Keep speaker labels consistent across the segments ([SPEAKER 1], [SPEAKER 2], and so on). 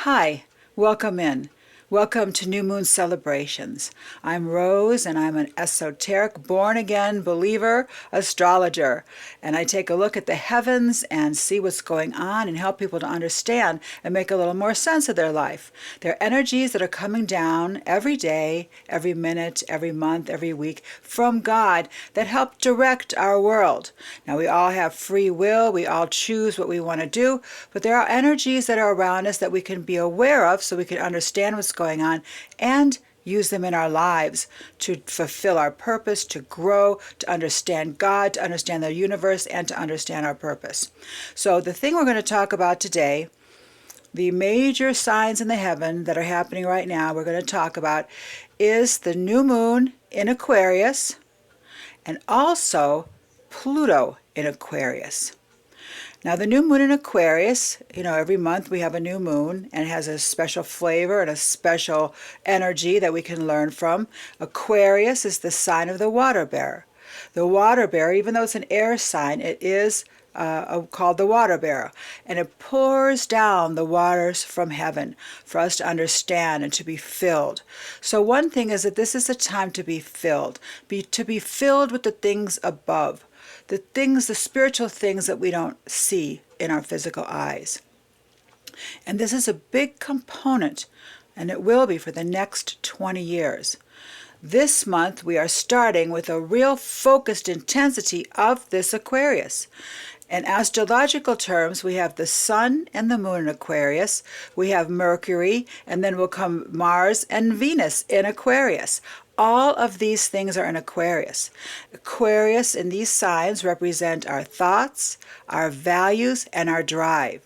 [SPEAKER 1] Hi, welcome in. Welcome to New Moon Celebrations. I'm Rose, and I'm an esoteric, born-again believer astrologer. And I take a look at the heavens and see what's going on and help people to understand and make a little more sense of their life. There are energies that are coming down every day, every minute, every month, every week from God that help direct our world. Now, we all have free will. We all choose what we want to do. But there are energies that are around us that we can be aware of so we can understand what's going on and use them in our lives to fulfill our purpose, to grow, to understand God, to understand the universe, and to understand our purpose. So the thing we're going to talk about today, the major signs in the heaven that are happening right now, we're going to talk about is the new moon in Aquarius and also Pluto in Aquarius. Now, the new moon in Aquarius, every month we have a new moon, and it has a special flavor and a special energy that we can learn from. Aquarius is the sign of the water bearer. The water bearer, even though it's an air sign, it is called the water bearer, and it pours down the waters from heaven for us to understand and to be filled. So one thing is that this is a time to be filled, to be filled with the things above, the spiritual things that we don't see in our physical eyes. And this is a big component, and it will be for the next 20 years. This month, we are starting with a real focused intensity of this Aquarius. In astrological terms, we have the sun and the moon in Aquarius, we have Mercury, and then will come Mars and Venus in Aquarius. All of these things are in Aquarius. Aquarius and these signs represent our thoughts, our values, and our drive.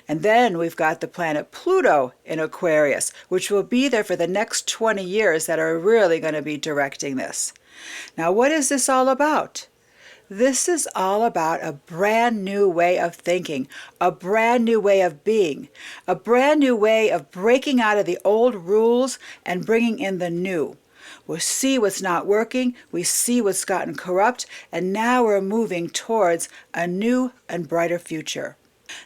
[SPEAKER 1] And then we've got the planet Pluto in Aquarius, which will be there for the next 20 years that are really going to be directing this. Now, what is this all about? This is all about a brand new way of thinking, a brand new way of being, a brand new way of breaking out of the old rules and bringing in the new. We see what's not working, we see what's gotten corrupt, and now we're moving towards a new and brighter future.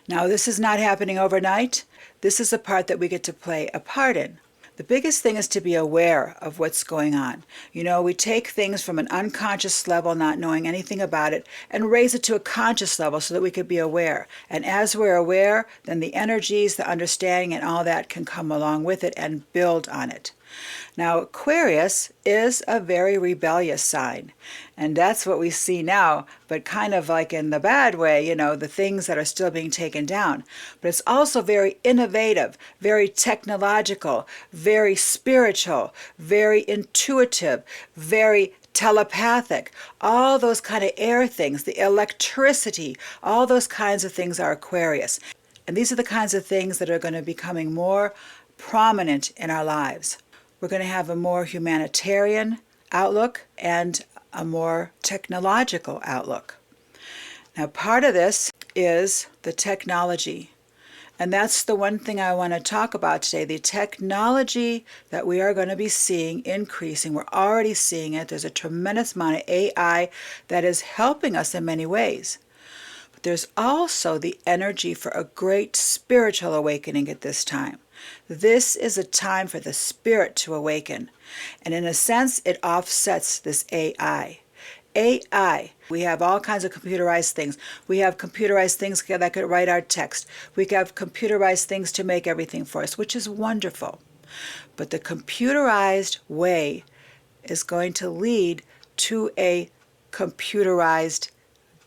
[SPEAKER 1] Now, this is not happening overnight. This is a part that we get to play a part in. The biggest thing is to be aware of what's going on. We take things from an unconscious level, not knowing anything about it, and raise it to a conscious level so that we could be aware. And as we're aware, then the energies, the understanding, and all that can come along with it and build on it. Now, Aquarius is a very rebellious sign, and that's what we see now, but kind of like in the bad way, the things that are still being taken down. But it's also very innovative, very technological, very spiritual, very intuitive, very telepathic. All those kind of air things, the electricity, all those kinds of things are Aquarius. And these are the kinds of things that are going to be becoming more prominent in our lives. We're going to have a more humanitarian outlook and a more technological outlook. Now, part of this is the technology. And that's the one thing I want to talk about today, the technology that we are going to be seeing increasing. We're already seeing it. There's a tremendous amount of AI that is helping us in many ways. But there's also the energy for a great spiritual awakening at this time. This is a time for the spirit to awaken. And in a sense, it offsets this AI. AI, we have all kinds of computerized things. We have computerized things that could write our text. We have computerized things to make everything for us, which is wonderful. But the computerized way is going to lead to a computerized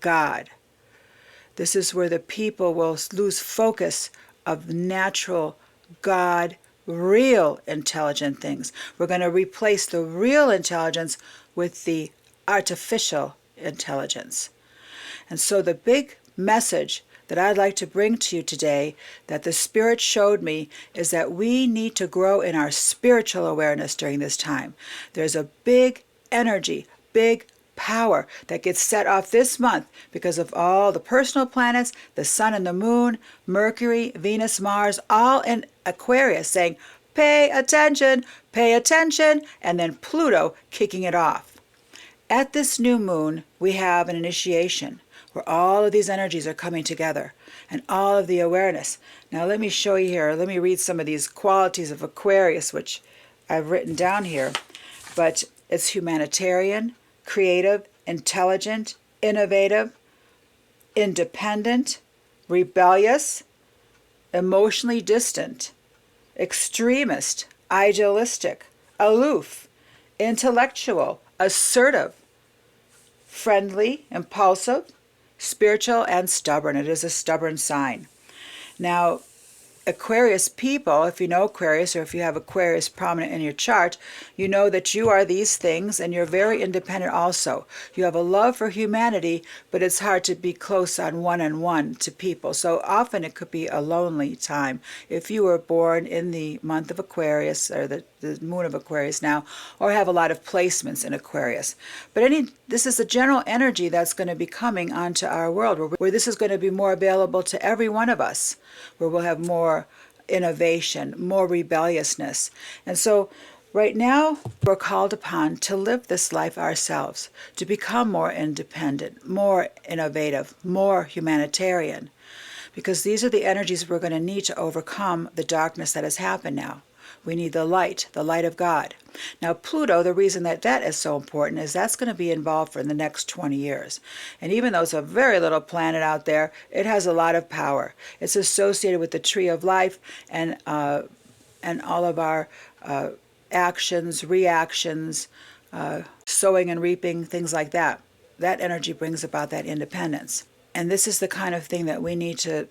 [SPEAKER 1] God. This is where the people will lose focus of natural God, real intelligent things. We're going to replace the real intelligence with the artificial intelligence. And so the big message that I'd like to bring to you today that the Spirit showed me is that we need to grow in our spiritual awareness during this time. There's a big energy, big power that gets set off this month because of all the personal planets, the sun and the moon, Mercury, Venus, Mars, all in Aquarius saying, pay attention, and then Pluto kicking it off. At this new moon, we have an initiation. where all of these energies are coming together and all of the awareness. Now let me show you here. Let me read some of these qualities of Aquarius, which I've written down here. But it's humanitarian, creative, intelligent, innovative, independent, rebellious, emotionally distant, extremist, idealistic, aloof, intellectual, assertive, friendly, impulsive, spiritual, and stubborn. It is a stubborn sign. Now, Aquarius people, if you know Aquarius or if you have Aquarius prominent in your chart, you know that you are these things and you're very independent also. You have a love for humanity, but it's hard to be close on one-on-one to people. So often it could be a lonely time. If you were born in the month of Aquarius or the moon of Aquarius now, or have a lot of placements in Aquarius. But this is the general energy that's going to be coming onto our world, where this is going to be more available to every one of us, where we'll have more innovation, more rebelliousness. And so right now we're called upon to live this life ourselves, to become more independent, more innovative, more humanitarian, because these are the energies we're going to need to overcome the darkness that has happened now. We need the light of God. Now, Pluto, the reason that is so important is that's going to be involved for the next 20 years. And even though it's a very little planet out there, it has a lot of power. It's associated with the tree of life and all of our actions, reactions, sowing and reaping, things like that. That energy brings about that independence. And this is the kind of thing that we need to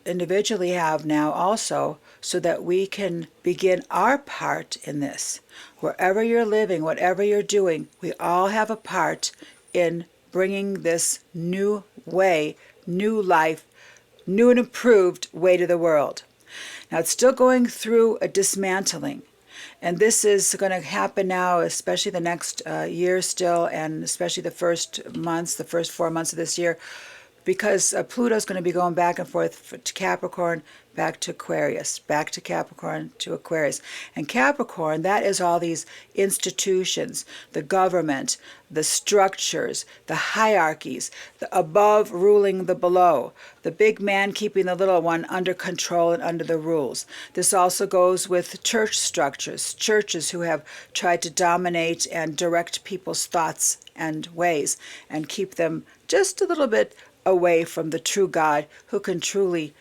[SPEAKER 1] individually have now also, so that we can begin our part in this. Wherever you're living, whatever you're doing, we all have a part in bringing this new way, new life, new and improved way to the world. Now it's still going through a dismantling. And this is going to happen now, especially the next year still, and especially the first 4 months of this year, because Pluto is going to be going back and forth to Capricorn, back to Aquarius, back to Capricorn, to Aquarius. And Capricorn, that is all these institutions, the government, the structures, the hierarchies, the above ruling the below, the big man keeping the little one under control and under the rules. This also goes with church structures, churches who have tried to dominate and direct people's thoughts and ways and keep them just a little bit away from the true God who can truly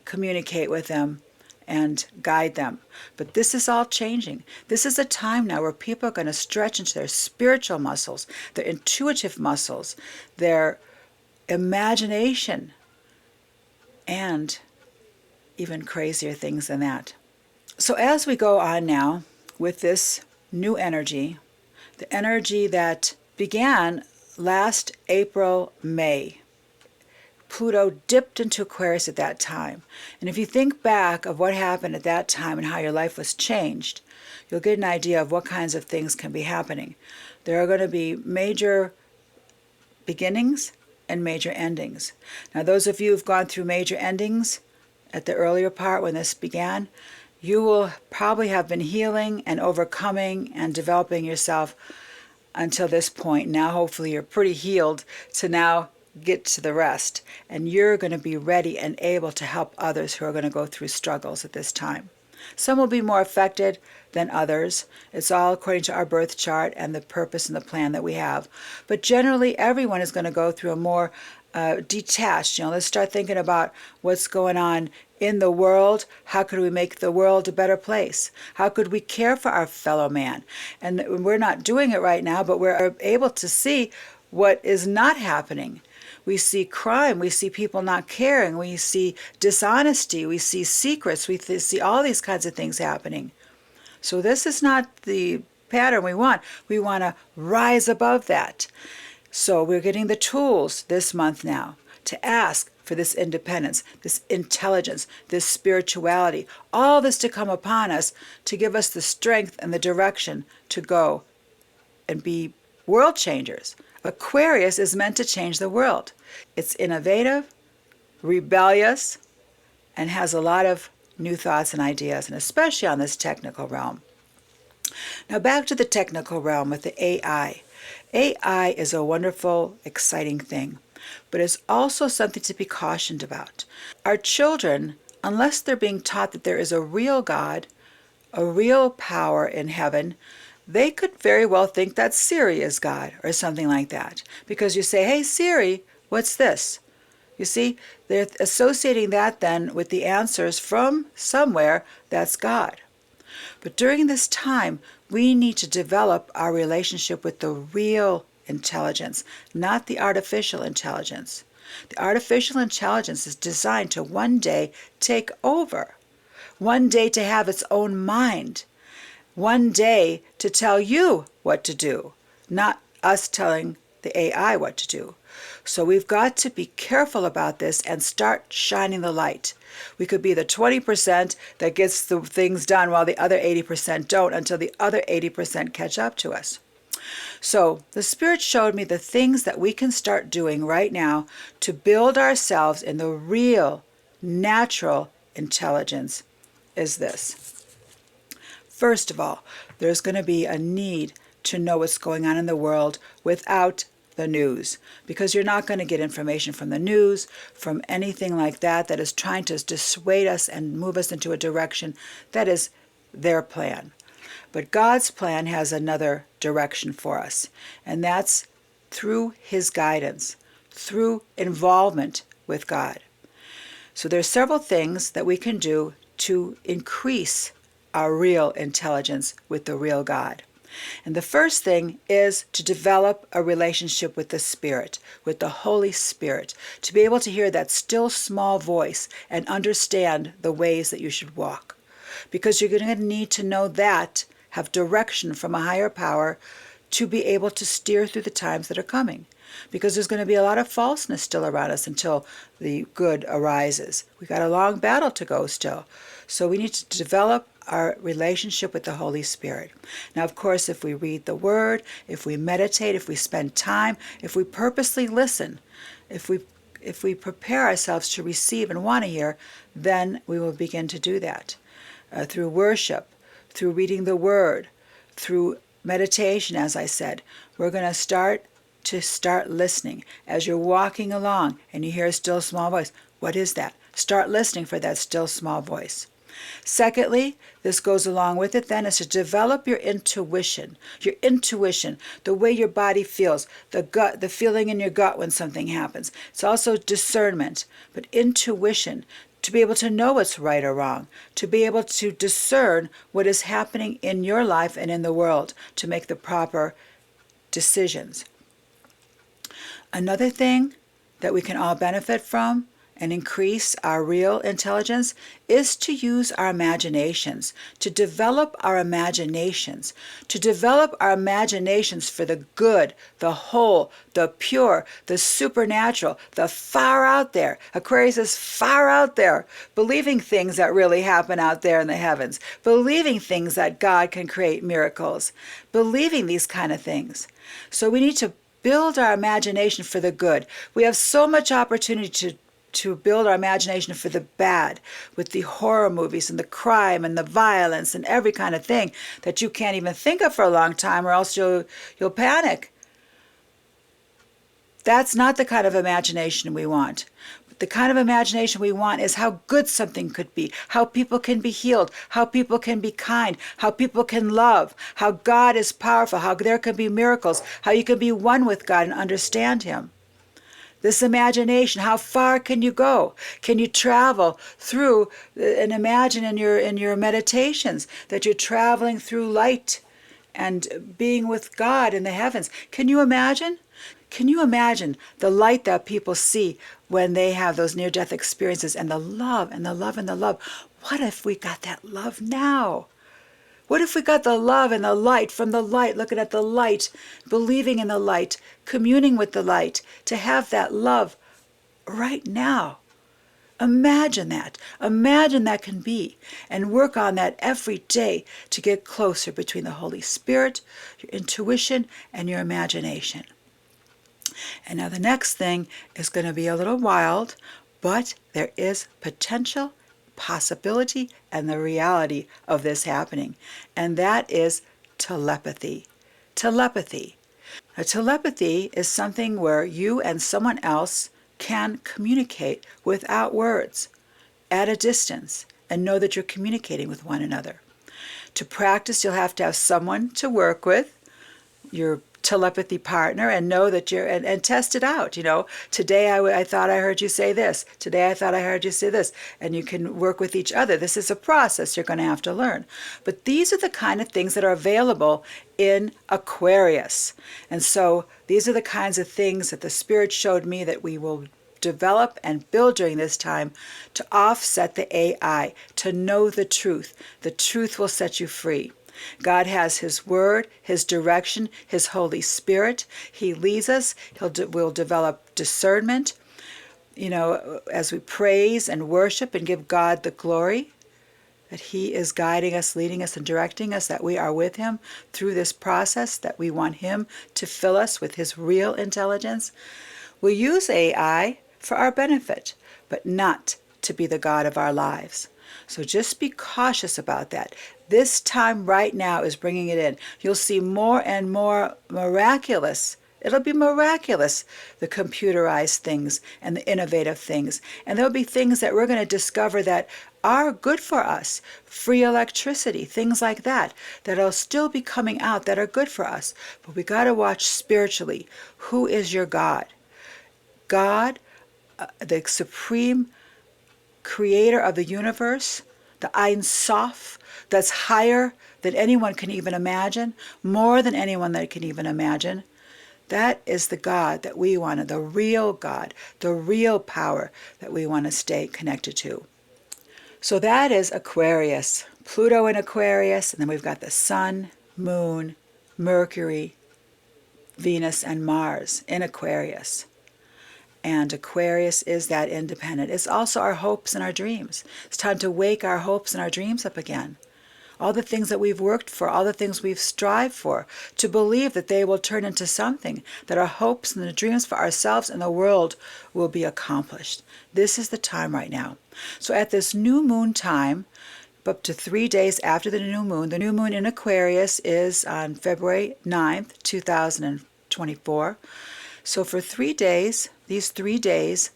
[SPEAKER 1] communicate with them and guide them. But this is all changing. This is a time now where people are going to stretch into their spiritual muscles, their intuitive muscles, their imagination, and even crazier things than that. So as we go on now with this new energy, the energy that began last April, May, Pluto dipped into Aquarius at that time. And if you think back of what happened at that time and how your life was changed, you'll get an idea of what kinds of things can be happening. There are going to be major beginnings and major endings. Now, those of you who've gone through major endings at the earlier part when this began, you will probably have been healing and overcoming and developing yourself until this point. Now, hopefully, you're pretty healed to now get to the rest. And you're going to be ready and able to help others who are going to go through struggles at this time. Some will be more affected than others. It's all according to our birth chart and the purpose and the plan that we have. But generally, everyone is going to go through a more detached. Let's start thinking about what's going on in the world. How could we make the world a better place? How could we care for our fellow man? And we're not doing it right now, but we're able to see what is not happening. We see crime, we see people not caring, we see dishonesty, we see secrets, we see all these kinds of things happening. So this is not the pattern we want. We want to rise above that. So we're getting the tools this month now to ask for this independence, this intelligence, this spirituality, all this to come upon us to give us the strength and the direction to go and be world changers. Aquarius is meant to change the world. It's innovative, rebellious, and has a lot of new thoughts and ideas, and especially on this technical realm. Now back to the technical realm with the AI. AI is a wonderful, exciting thing. but it's also something to be cautioned about. Our children, unless they're being taught that there is a real God, a real power in heaven, they could very well think that Siri is God or something like that. Because you say, hey Siri, what's this? You see, they're associating that then with the answers from somewhere that's God. But during this time, we need to develop our relationship with the real intelligence, not the artificial intelligence. The artificial intelligence is designed to one day take over, one day to have its own mind, one day to tell you what to do, not us telling the AI what to do. So we've got to be careful about this and start shining the light. We could be the 20% that gets the things done while the other 80% don't, until the other 80% catch up to us. So the Spirit showed me the things that we can start doing right now to build ourselves in the real, natural intelligence is this. First of all, there's going to be a need to know what's going on in the world without the news, because you're not going to get information from the news, from anything like that that is trying to dissuade us and move us into a direction that is their plan. But God's plan has another direction for us, and that's through His guidance, through involvement with God. So there's several things that we can do to increase our real intelligence with the real God. And the first thing is to develop a relationship with the Spirit, with the Holy Spirit, to be able to hear that still small voice and understand the ways that you should walk. Because you're going to need to know that, have direction from a higher power to be able to steer through the times that are coming. Because there's going to be a lot of falseness still around us until the good arises. We've got a long battle to go still. So we need to develop our relationship with the Holy Spirit. Now, of course, if we read the Word, if we meditate, if we spend time, if we purposely listen, if we prepare ourselves to receive and want to hear, then we will begin to do that. Through worship, through reading the Word, through meditation, as I said, we're going to start listening. As you're walking along and you hear a still small voice, what is that? Start listening for that still small voice. Secondly, this goes along with it then, is to develop your intuition, the way your body feels, the feeling in your gut when something happens. It's also discernment, but intuition, to be able to know what's right or wrong, to be able to discern what is happening in your life and in the world, to make the proper decisions. Another thing that we can all benefit from and increase our real intelligence is to use our imaginations, to develop our imaginations, for the good, the whole, the pure, the supernatural, the far out there. Aquarius is far out there, believing things that really happen out there in the heavens, believing things that God can create miracles, believing these kind of things. So we need to build our imagination for the good. We have so much opportunity to build our imagination for the bad, with the horror movies and the crime and the violence and every kind of thing that you can't even think of for a long time, or else you'll panic. That's not the kind of imagination we want. The kind of imagination we want is how good something could be, how people can be healed, how people can be kind, how people can love, how God is powerful, how there can be miracles, how you can be one with God and understand Him. This imagination, how far can you go? Can you travel through and imagine in your meditations that you're traveling through light and being with God in the heavens? Can you imagine? Can you imagine the light that people see when they have those near-death experiences, and the love and the love and the love? What if we got that love now? What if we got the love and the light from the light, looking at the light, believing in the light, communing with the light, to have that love right now? Imagine that. Imagine that can be, and work on that every day to get closer between the Holy Spirit, your intuition, and your imagination. And now the next thing is going to be a little wild, but there is potential, possibility, and the reality of this happening. And that is telepathy. Telepathy. A telepathy is something where you and someone else can communicate without words at a distance and know that you're communicating with one another. To practice, you'll have to have someone to work with, your telepathy partner, and know that you're, and test it out. Today I thought I heard you say this. Today I thought I heard you say this. And you can work with each other. This is a process you're going to have to learn. But these are the kind of things that are available in Aquarius. And so these are the kinds of things that the Spirit showed me that we will develop and build during this time to offset the AI, to know the truth. The truth will set you free. God has His Word, His direction, His Holy Spirit. He leads us. We'll develop discernment, as we praise and worship and give God the glory, that He is guiding us, leading us, and directing us, that we are with Him through this process, that we want Him to fill us with His real intelligence. We'll use AI for our benefit, but not to be the God of our lives. So just be cautious about that. This time right now is bringing it in. You'll see more and more miraculous. It'll be miraculous, the computerized things and the innovative things. And there'll be things that we're going to discover that are good for us. Free electricity, things like that, that'll still be coming out that are good for us. But we got to watch spiritually. Who is your God? God, the supreme creator of the universe, the Ein Sof, that's higher than anyone can even imagine, more than anyone that can even imagine. That is the God that we want, the real God, the real power that we want to stay connected to. So that is Aquarius, Pluto in Aquarius, and then we've got the Sun, Moon, Mercury, Venus, and Mars in Aquarius. And Aquarius is that independent. It's also our hopes and our dreams. It's time to wake our hopes and our dreams up again. All the things that we've worked for, all the things we've strived for, to believe that they will turn into something, that our hopes and the dreams for ourselves and the world will be accomplished. This is the time right now. So at this new moon time, up to 3 days after the new moon in Aquarius is on February 9th, 2024. So for 3 days, these 3 days,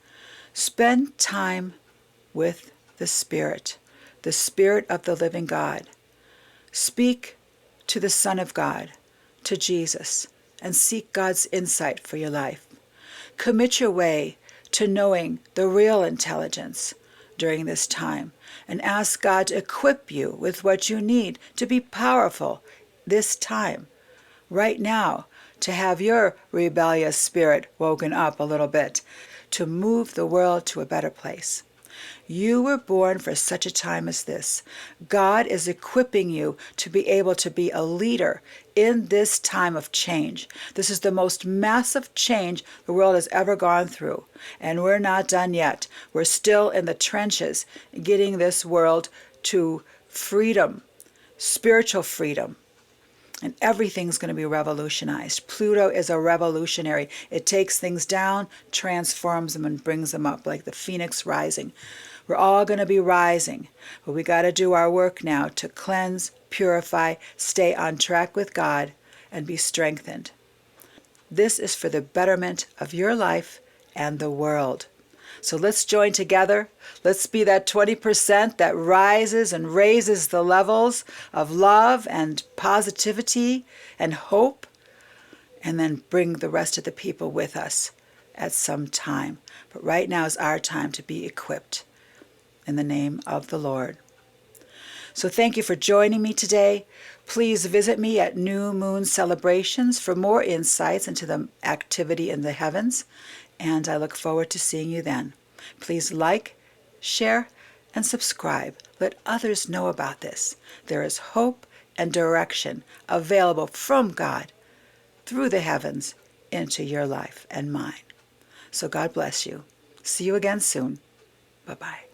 [SPEAKER 1] spend time with the Spirit of the living God. Speak to the Son of God, to Jesus, and seek God's insight for your life. Commit your way to knowing the real intelligence during this time, and ask God to equip you with what you need to be powerful this time, right now, to have your rebellious spirit woken up a little bit, to move the world to a better place. You were born for such a time as this. God is equipping you to be able to be a leader in this time of change. This is the most massive change the world has ever gone through. And we're not done yet. We're still in the trenches getting this world to freedom, spiritual freedom. And everything's going to be revolutionized. Pluto is a revolutionary. It takes things down, transforms them, and brings them up like the phoenix rising. We're all going to be rising, but we got to do our work now to cleanse, purify, stay on track with God, and be strengthened. This is for the betterment of your life and the world. So let's join together. Let's be that 20% that rises and raises the levels of love and positivity and hope, and then bring the rest of the people with us at some time. But right now is our time to be equipped in the name of the Lord. So thank you for joining me today. Please visit me at New Moon Celebrations for more insights into the activity in the heavens, and I look forward to seeing you then. Please like, share, and subscribe. Let others know about this. There is hope and direction available from God through the heavens into your life and mine. So God bless you. See you again soon. Bye-bye.